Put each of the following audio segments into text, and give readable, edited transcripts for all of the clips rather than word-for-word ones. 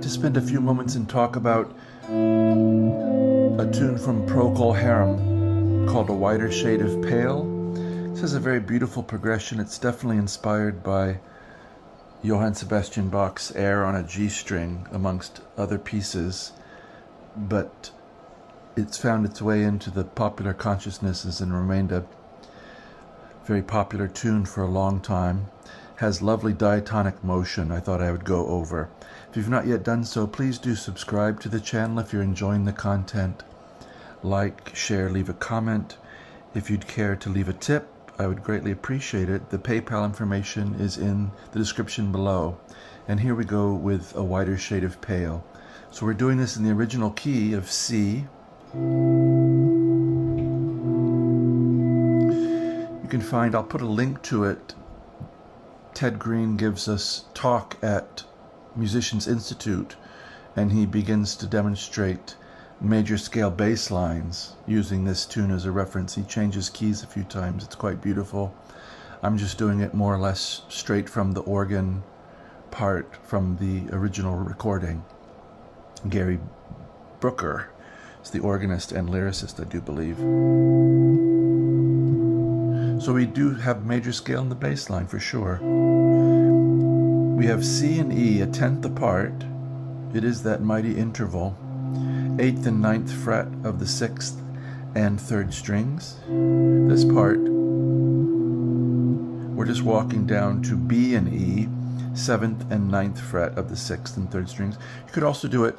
to spend a few moments and talk about a tune from Procol Harum called A Wider Shade of Pale. This has a very beautiful progression. It's definitely inspired by Johann Sebastian Bach's Air on a G string, amongst other pieces, but it's found its way into the popular consciousnesses and remained a very popular tune for a long time. Has lovely diatonic motion I thought I would go over. If you've not yet done so, please do subscribe to the channel if you're enjoying the content. Like, share, leave a comment. If you'd care to leave a tip, I would greatly appreciate it. The PayPal information is in the description below. And here we go with A Wider Shade of Pale. So we're doing this in the original key of C. You can find, I'll put a link to it. Ted Greene gives us talk at Musicians Institute, and he begins to demonstrate major scale bass lines using this tune as a reference. He changes keys a few times. It's quite beautiful. I'm just doing it more or less straight from the organ part from the original recording. Gary Brooker is the organist and lyricist, I do believe. So we do have major scale in the bass line for sure. We have C and E a tenth apart. It is that mighty interval. 8th and 9th fret of the 6th and 3rd strings. This part, we're just walking down to B and E, 7th and 9th fret of the 6th and 3rd strings. You could also do it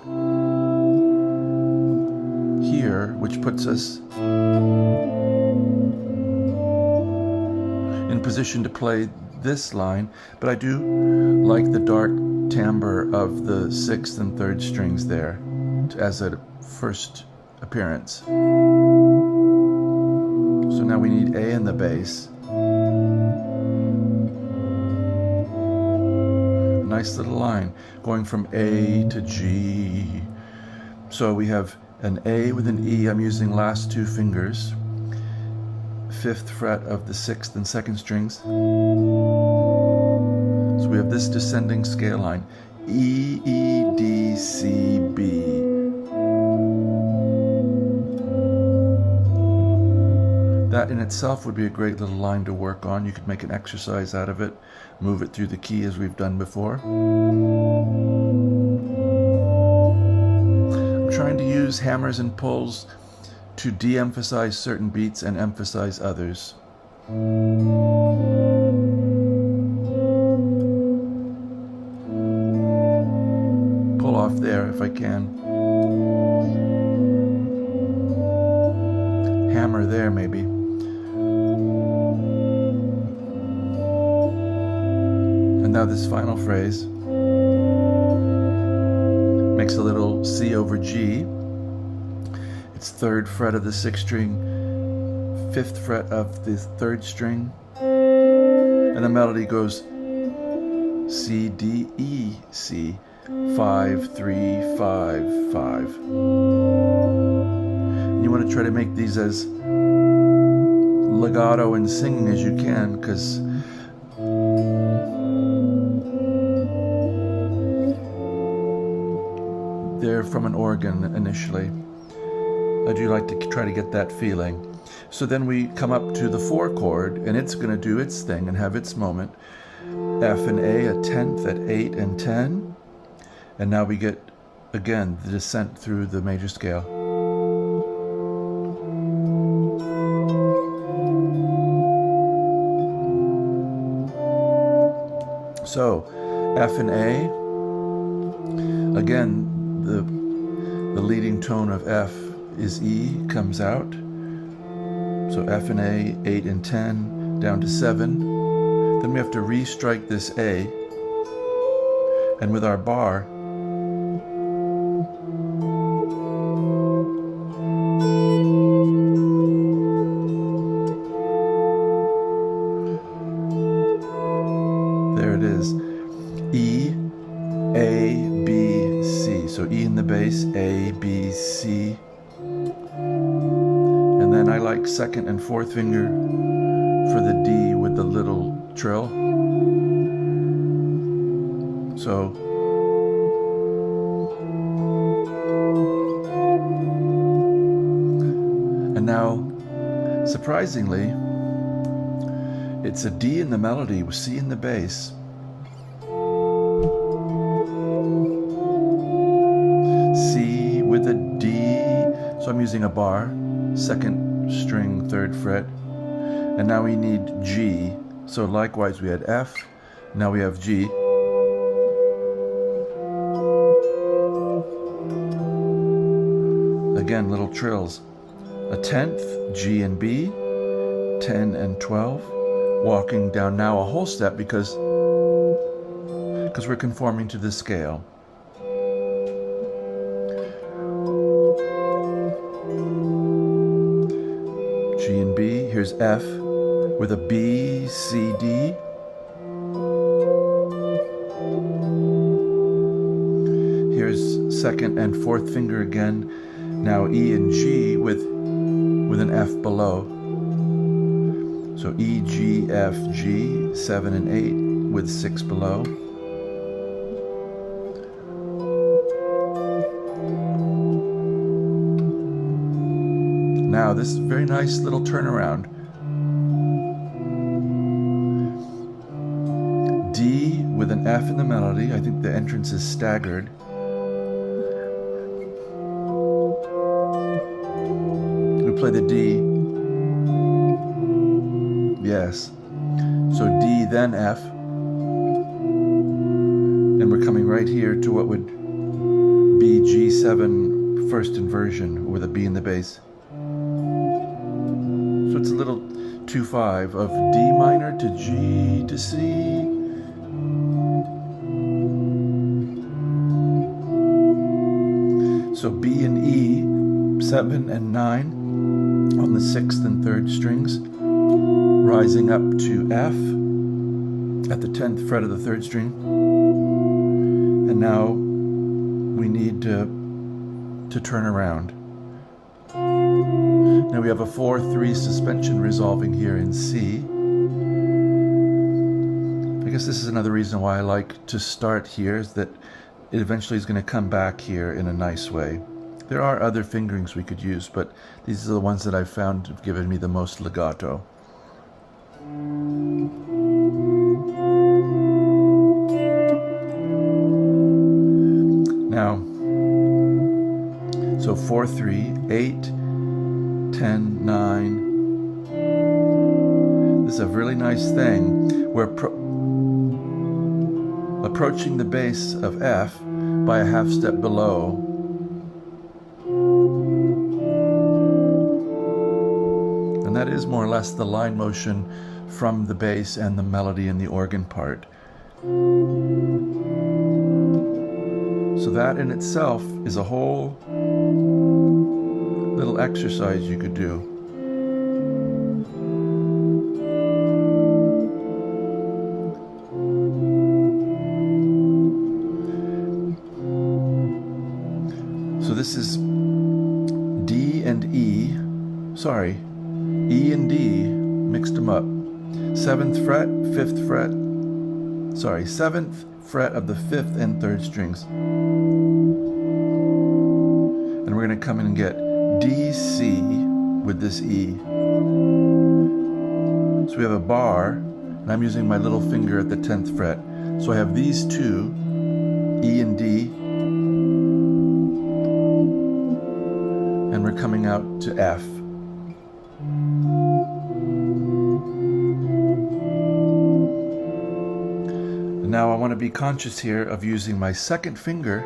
here, which puts us in position to play this line, but I do like the dark timbre of the 6th and 3rd strings there as a first appearance. So now we need A in the bass. Nice little line going from A to G. So we have an A with an E. I'm using last two fingers. 5th fret of the 6th and 2nd strings. So we have this descending scale line. E, E, D, C, B. That in itself would be a great little line to work on. You could make an exercise out of it, move it through the key as we've done before. I'm trying to use hammers and pulls to de-emphasize certain beats and emphasize others. Pull off there if I can. Hammer there maybe. And now this final phrase makes a little C over G. It's 3rd fret of the 6th string, 5th fret of the 3rd string, and the melody goes C, D, E, C, 5, 3, 5, 5. And you want to try to make these as legato and singing as you can, because they're from an organ initially. I do like to try to get that feeling. So then we come up to the 4 chord, and it's going to do its thing and have its moment. F and A, a 10th at 8 and 10. And now we get, again, the descent through the major scale. So, F and A, again, the leading tone of F is E, comes out. So F and A, 8 and 10, down to 7. Then we have to re-strike this A, and with our bar, there it is. E, A, B, C. So E in the bass, A, B, C. And then I like 2nd and 4th finger for the D with the little trill. So surprisingly, it's a D in the melody with C in the bass. C with a D, so I'm using a bar, 2nd string, 3rd fret, and now we need G. So likewise we had F, now we have G. Again, little trills. A 10th, G and B, 10 and 12, walking down now a whole step because we're conforming to the scale. G and B, here's F with a B, C, D. Here's 2nd and 4th finger again. Now E and G with an F below. So E, G, F, G, 7 and 8 with 6 below. Now this very nice little turnaround. D with an F in the melody. I think the entrance is staggered. Play the D. Yes. So D, then F. And we're coming right here to what would be G7 first inversion with a B in the bass. So it's a little 2-5 of D minor to G to C. So B and E, 7 and 9. On the 6th and 3rd strings, rising up to F at the 10th fret of the 3rd string. And now we need to turn around. Now we have a 4-3 suspension resolving here in C. I guess this is another reason why I like to start here, is that it eventually is going to come back here in a nice way. There are other fingerings we could use, but these are the ones that I've found have given me the most legato. Now, so 4-3, 8, 10, 9. This is a really nice thing. We're approaching the bass of F by a half step below. That is more or less the line motion from the bass and the melody and the organ part. So that in itself is a whole little exercise you could do. So this is D and E, sorry, E and D, mixed them up. 7th fret, 5th fret, sorry, 7th fret of the 5th and 3rd strings. And we're going to come in and get D, C with this E. So we have a bar, and I'm using my little finger at the 10th fret. So I have these two, E and D, and we're coming out to F. Now I want to be conscious here of using my 2nd finger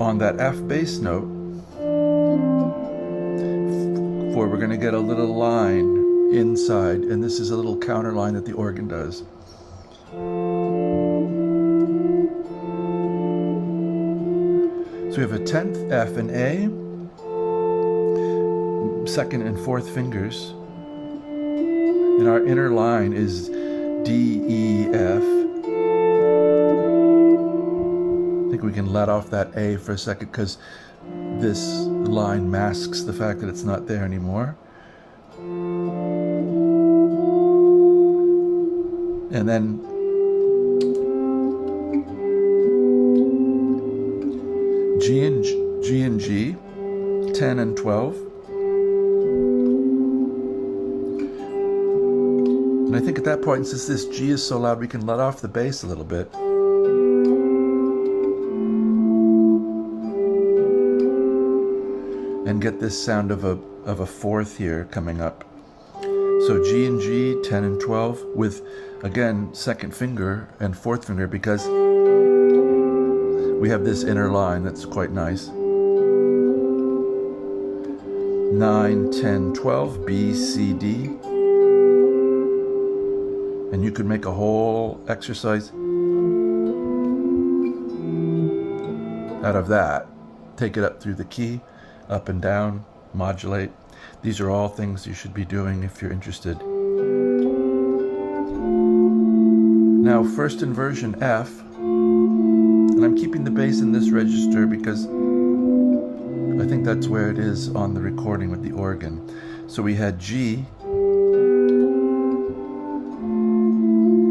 on that F bass note, for we're going to get a little line inside, and this is a little counter line that the organ does. So we have a 10th, F and A, 2nd and 4th fingers, and our inner line is D, E, F. I think we can let off that A for a second because this line masks the fact that it's not there anymore. And then G and G, 10 and 12. And I think at that point, since this G is so loud, we can let off the bass a little bit. And get this sound of a fourth here coming up. So G and G, 10 and 12, with, again, second finger and fourth finger, because we have this inner line that's quite nice. 9, 10, 12, B, C, D. And you could make a whole exercise out of that. Take it up through the key, up and down, modulate. These are all things you should be doing if you're interested. Now, first inversion F, and I'm keeping the bass in this register because I think that's where it is on the recording with the organ. So we had G.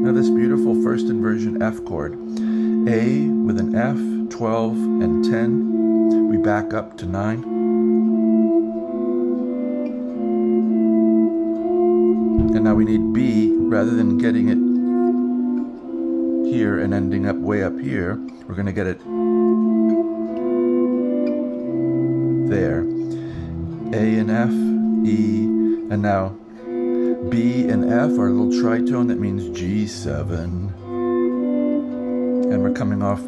Now this beautiful first inversion F chord. A with an F, 12 and 10. We back up to 9. And now we need B, rather than getting it here and ending up way up here, we're going to get it there. A and F, E, and now B and F are a little tritone, that means G7. And we're coming off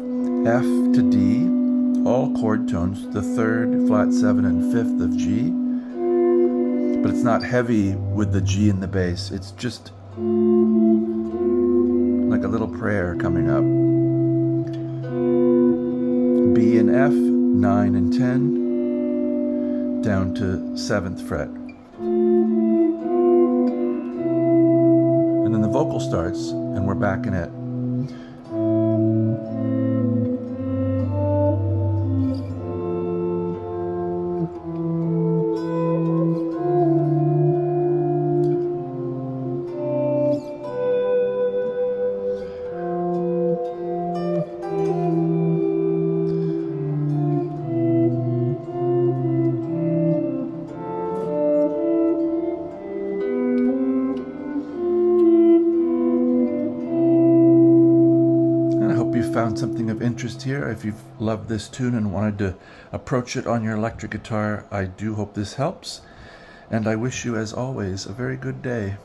F to D, all chord tones, the third, flat 7 and 5th of G. But it's not heavy with the G in the bass, it's just like a little prayer coming up. B and F, 9 and 10. Down to 7th fret. And then the vocal starts, and we're back in it. Found something of interest here. If you've loved this tune and wanted to approach it on your electric guitar, I do hope this helps, and I wish you, as always, a very good day.